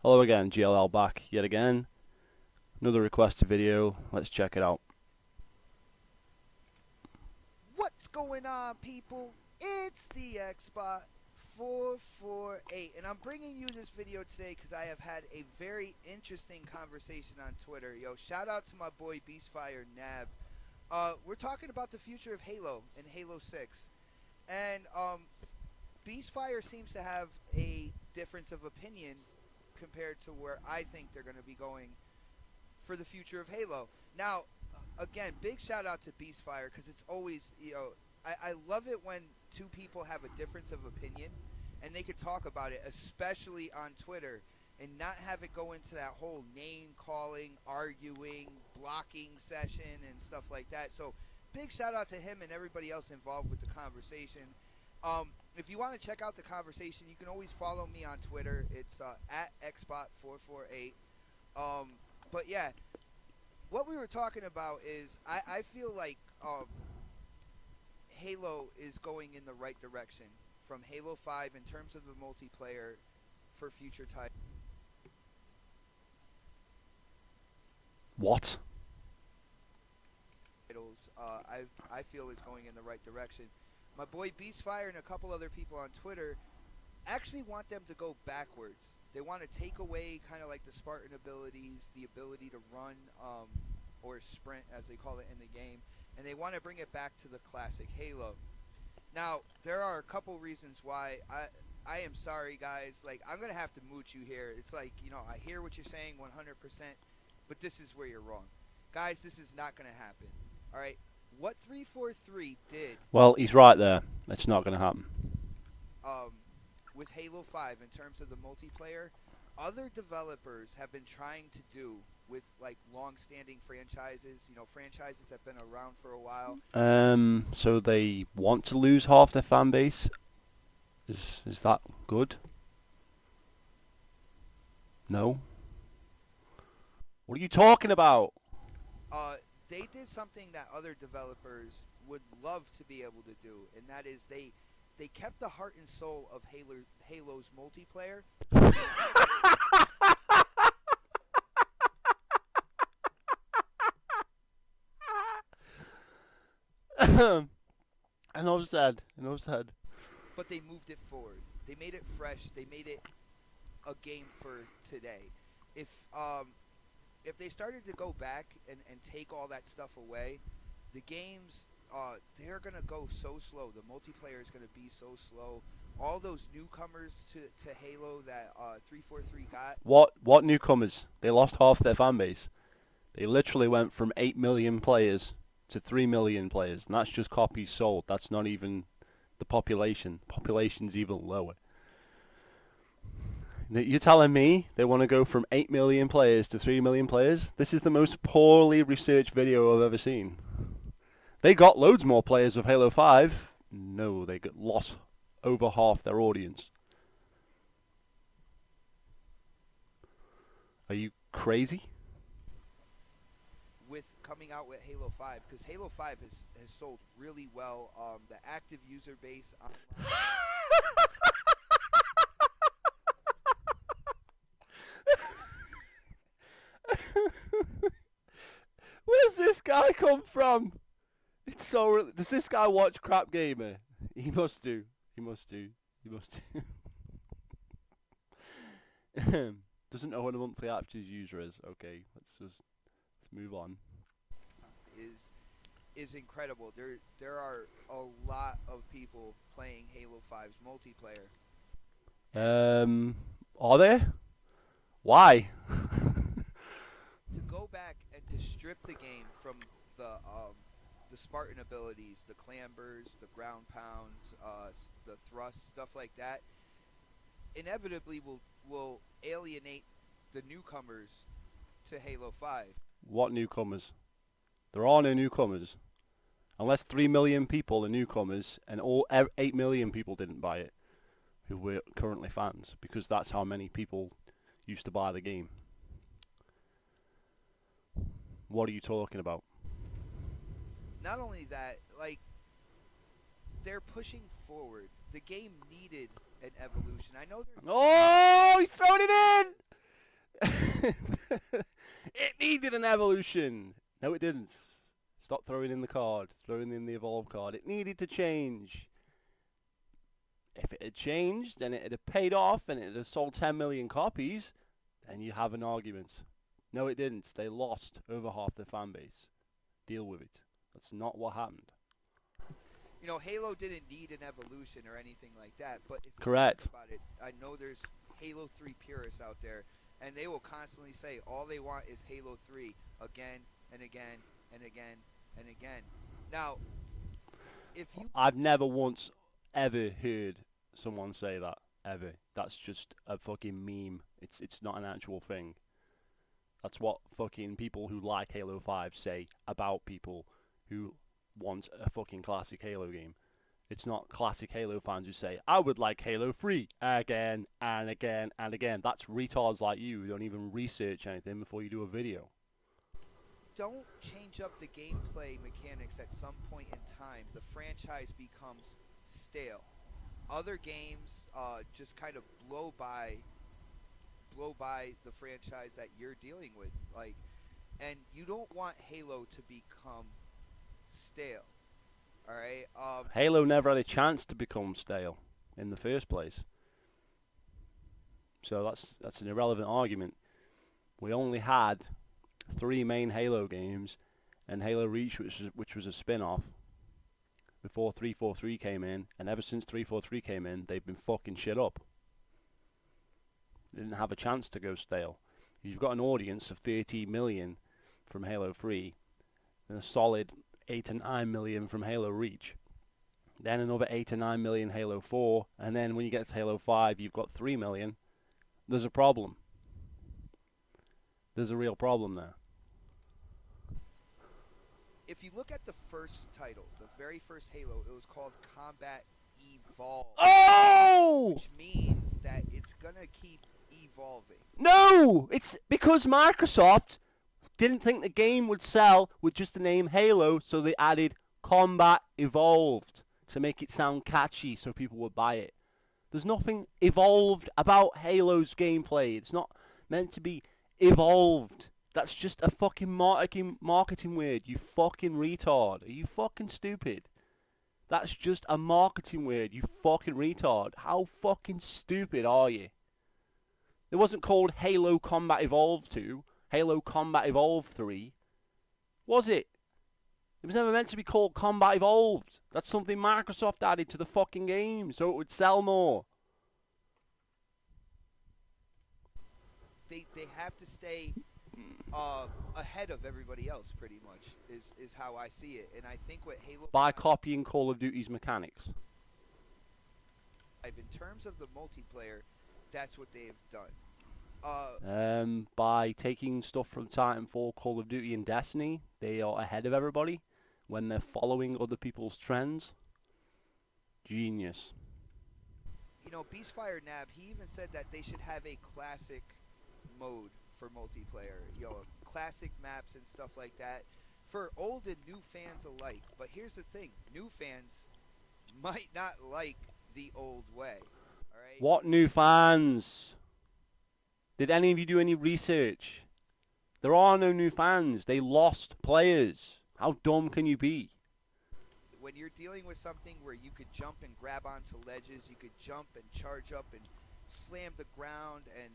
Hello again, GLL back yet again. Another requested video. Let's check it out. What's going on, people? It's the XBot448, and I'm bringing you this video today because I have had a very interesting conversation on Twitter. Yo, shout out to my boy Beastfire Nab. We're talking about the future of Halo and Halo 6, and Beastfire seems to have a difference of opinion compared to where I think they're going to be going for the future of Halo. Now, again, big shout out to Beastfire because it's always, I love it when two people have a difference of opinion and they could talk about it, especially on Twitter, and not have it go into that whole name calling, arguing, blocking session and stuff like that. So, big shout out to him and everybody else involved with the conversation. If you want to check out the conversation, you can always follow me on Twitter. It's at XBot448. But yeah, what we were talking about is I feel like Halo is going in the right direction from Halo 5 in terms of the multiplayer for future What? titles. I feel is going in the right direction. My boy Beastfire and a couple other people on Twitter actually want them to go backwards. They want to take away kind of like the Spartan abilities, the ability to run or sprint as they call it in the game, and they want to bring it back to the classic Halo. Now, there are a couple reasons why I am sorry, guys. Like, I'm going to have to mooch you here. It's like, I hear what you're saying 100%, but this is where you're wrong. Guys, this is not going to happen. All right? What 343 did Well, he's right there. It's not going to happen. with Halo 5 in terms of the multiplayer, other developers have been trying to do with like long-standing franchises, franchises that have been around for a while. So they want to lose half their fan base? Is that good? No? What are you talking about? They did something that other developers would love to be able to do, and that is they kept the heart and soul of Halo's multiplayer. Enough said. Enough said. But they moved it forward. They made it fresh. They made it a game for today. If they started to go back and take all that stuff away, the games they're gonna go so slow. The multiplayer is gonna be so slow. All those newcomers to Halo that 343 got. What newcomers? They lost half their fan base. They literally went from 8 million players to 3 million players, and that's just copies sold. That's not even the population. Population's even lower. You're telling me they want to go from 8 million players to 3 million players? This is the most poorly researched video I've ever seen. They got loads more players of Halo 5. No, they got lost over half their audience. Are you crazy? With coming out with Halo 5, because Halo 5 has sold really well. The active user base online. Where's this guy come from? It's so... Does this guy watch Crap Gamer? He must do. He must do. He must do. Doesn't know what a monthly active user is. Okay, let's move on. Is incredible. There are a lot of people playing Halo 5's multiplayer. Are there? Why? To go back and to strip the game from the Spartan abilities, the clambers, the ground pounds, the thrusts, stuff like that, inevitably will alienate the newcomers to Halo 5. What newcomers? There are no newcomers. Unless 3 million people are newcomers and all 8 million people didn't buy it, who were currently fans, because that's how many people used to buy the game. What are you talking about? Not only that, like, they're pushing forward. The game needed an evolution. I know there's... Oh, he's thrown it in! It needed an evolution. No, it didn't. Stop throwing in the card, throwing in the evolve card. It needed to change. If it had changed and it had paid off and it had sold 10 million copies, then you have an argument. No, it didn't. They lost over half their fan base. Deal with it. That's not what happened. You know, Halo didn't need an evolution or anything like that, but if you Correct. think about it, I know there's Halo 3 purists out there, and they will constantly say all they want is Halo 3 again and again and again and again. Now, if you I've never once ever heard someone say that, ever. That's just a fucking meme. It's not an actual thing. That's what fucking people who like Halo 5 say about people who want a fucking classic Halo game. It's not classic Halo fans who say, I would like Halo 3 again and again and again. That's retards like you who don't even research anything before you do a video. don't change up the gameplay mechanics at some point in time, the franchise becomes stale. Other games just kind of blow by the franchise that you're dealing with, like, and you don't want Halo to become stale. All right. Halo never had a chance to become stale in the first place. So that's an irrelevant argument. We only had 3 main Halo games and Halo Reach, which was a spin-off before 343 came in, and ever since 343 came in, they've been fucking shit up. They didn't have a chance to go stale. You've got an audience of 30 million from Halo 3 and a solid 8 to 9 million from Halo Reach. Then another 8 to 9 million Halo 4, and then when you get to Halo 5, you've got 3 million. There's a problem. There's a real problem there. If you look at the first title, the very first Halo, it was called Combat Evolved. Oh! Which means that it's gonna keep evolving. No! It's because Microsoft didn't think the game would sell with just the name Halo, so they added Combat Evolved to make it sound catchy so people would buy it. There's nothing evolved about Halo's gameplay. It's not meant to be evolved. That's just a fucking marketing word, you fucking retard. Are you fucking stupid? That's just a marketing word, you fucking retard. How fucking stupid are you? It wasn't called Halo Combat Evolved 2, Halo Combat Evolved 3. Was it? It was never meant to be called Combat Evolved. That's something Microsoft added to the fucking game so it would sell more. They have to stay ahead of everybody else, pretty much, is how I see it. And I think what Halo By copying Call of Duty's mechanics. 5, in terms of the multiplayer, that's what they have done. By taking stuff from Titanfall, Call of Duty and Destiny, they are ahead of everybody when they're following other people's trends. Genius. You know, Beastfire Nab, he even said that they should have a classic mode for multiplayer. You know, classic maps and stuff like that for old and new fans alike. But here's the thing, new fans might not like the old way. All right? What new fans? Did any of you do any research? There are no new fans. They lost players. How dumb can you be? When you're dealing with something where you could jump and grab onto ledges, you could jump and charge up and slam the ground, and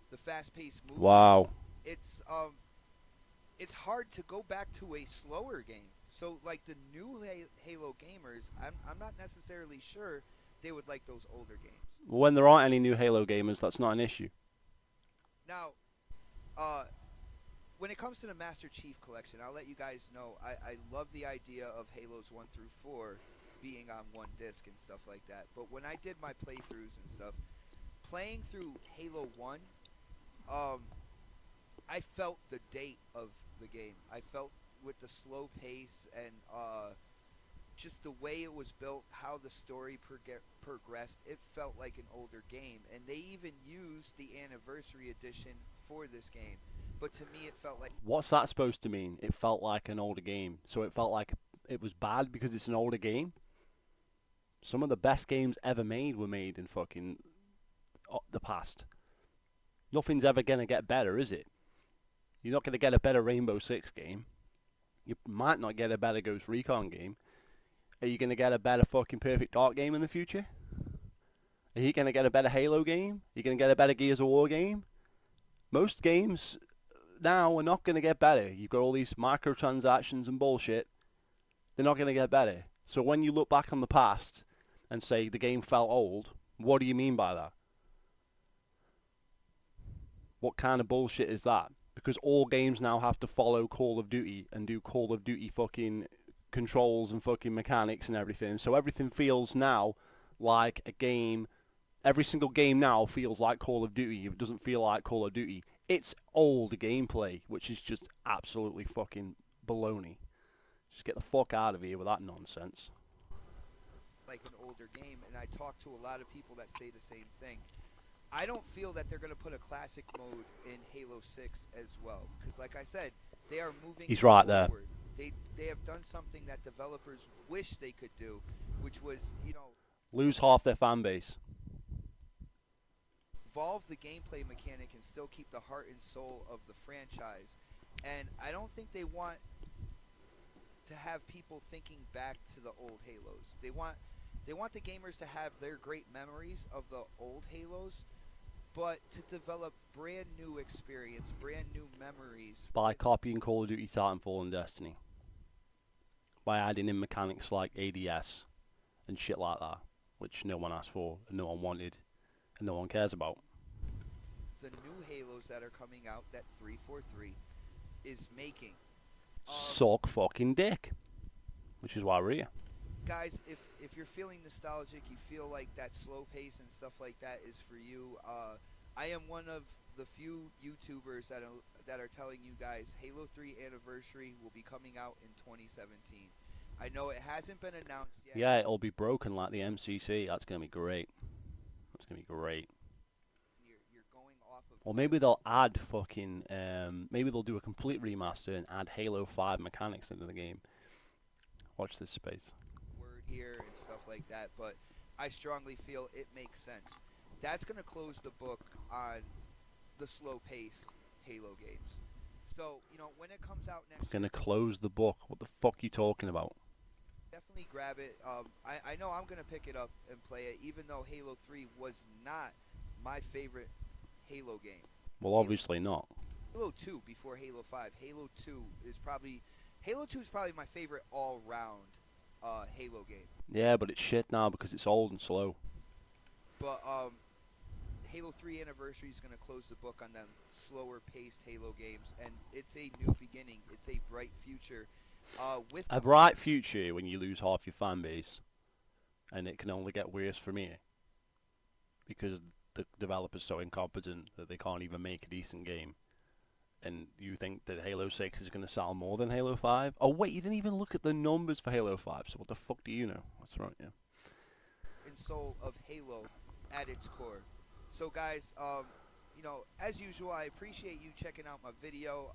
the fast-paced movement. Wow. It's hard to go back to a slower game. So, like, the new Halo gamers, I'm not necessarily sure they would like those older games. When there aren't any new Halo gamers, that's not an issue. Now, when it comes to the Master Chief Collection, I'll let you guys know, I love the idea of Halos 1 through 4 being on one disc and stuff like that. But when I did my playthroughs and stuff, playing through Halo 1, I felt the date of the game. I felt with the slow pace and just the way it was built, how the story progressed, it felt like an older game. And they even used the Anniversary Edition for this game. But to me, it felt like... What's that supposed to mean? It felt like an older game. So it felt like it was bad because it's an older game? Some of the best games ever made were made in fucking the past. Nothing's ever going to get better, is it? You're not going to get a better Rainbow Six game. You might not get a better Ghost Recon game. Are you going to get a better fucking Perfect Dark game in the future? Are you going to get a better Halo game? Are you going to get a better Gears of War game? Most games now are not going to get better. You've got all these microtransactions and bullshit. They're not going to get better. So when you look back on the past and say the game felt old, what do you mean by that? What kind of bullshit is that? Because all games now have to follow Call of Duty and do Call of Duty fucking controls and fucking mechanics and everything. So everything feels now like a game. Every single game now feels like Call of Duty. It doesn't feel like Call of Duty. It's old gameplay, which is just absolutely fucking baloney. Just get the fuck out of here with that nonsense. Like an older game, and I talk to a lot of people that say the same thing. I don't feel that they're going to put a classic mode in Halo 6 as well, because like I said, they are moving He's right there. forward. They have done something that developers wish they could do, which was, you know, lose half their fan base. Evolve the gameplay mechanic and still keep the heart and soul of the franchise. And I don't think they want to have people thinking back to the old Halos. They want the gamers to have their great memories of the old Halos, but to develop brand new experience, brand new memories. By copying Call of Duty, Titanfall and Destiny. By adding in mechanics like ADS and shit like that, which no one asked for and no one wanted and no one cares about. The new Halos that are coming out, that 343 is making. Suck fucking dick. Which is why we're here. Guys, if you're feeling nostalgic, you feel like that slow pace and stuff like that is for you. I am one of the few YouTubers that are telling you guys Halo 3 Anniversary will be coming out in 2017. I know it hasn't been announced yet. Yeah, it'll be broken like the MCC. That's going to be great. That's going to be great. You're going off of... Or maybe they'll add fucking... maybe they'll do a complete remaster and add Halo 5 mechanics into the game. Watch this space. Word here and stuff like that, but I strongly feel it makes sense. That's going to close the book on the slow-paced Halo games. So, you know, when it comes out next Gonna close the book. What the fuck you talking about? definitely grab it. I know I'm going to pick it up and play it, even though Halo 3 was not my favorite Halo game. Well, obviously not. Halo 2 before Halo 5. Halo 2 is probably my favorite all-round Halo game. Yeah, but it's shit now because it's old and slow. But Halo 3 Anniversary is going to close the book on them slower-paced Halo games, and it's a new beginning. It's a bright future. With A bright future when you lose half your fan base, and it can only get worse from here because the developer's so incompetent that they can't even make a decent game. And you think that Halo 6 is going to sell more than Halo 5? Oh wait, you didn't even look at the numbers for Halo 5, so what the fuck do you know? That's right, yeah. and soul of Halo at its core. So guys, you know, as usual, I appreciate you checking out my video.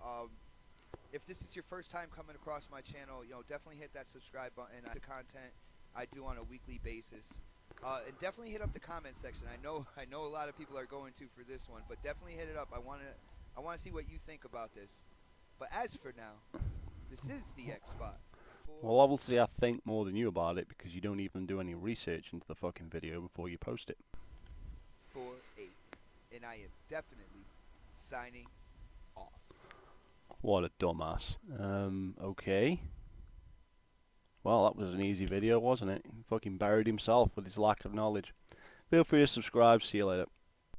If this is your first time coming across my channel, you know, definitely hit that subscribe button. The content I do on a weekly basis, and definitely hit up the comment section. I know a lot of people are going to for this one, but definitely hit it up. I want to see what you think about this. But as for now, this is the XBot. Well, obviously I think more than you about it because you don't even do any research into the fucking video before you post it. 48, and I am definitely signing off. What a dumbass. Okay. Well, that was an easy video, wasn't it? He fucking buried himself with his lack of knowledge. Feel free to subscribe. See you later.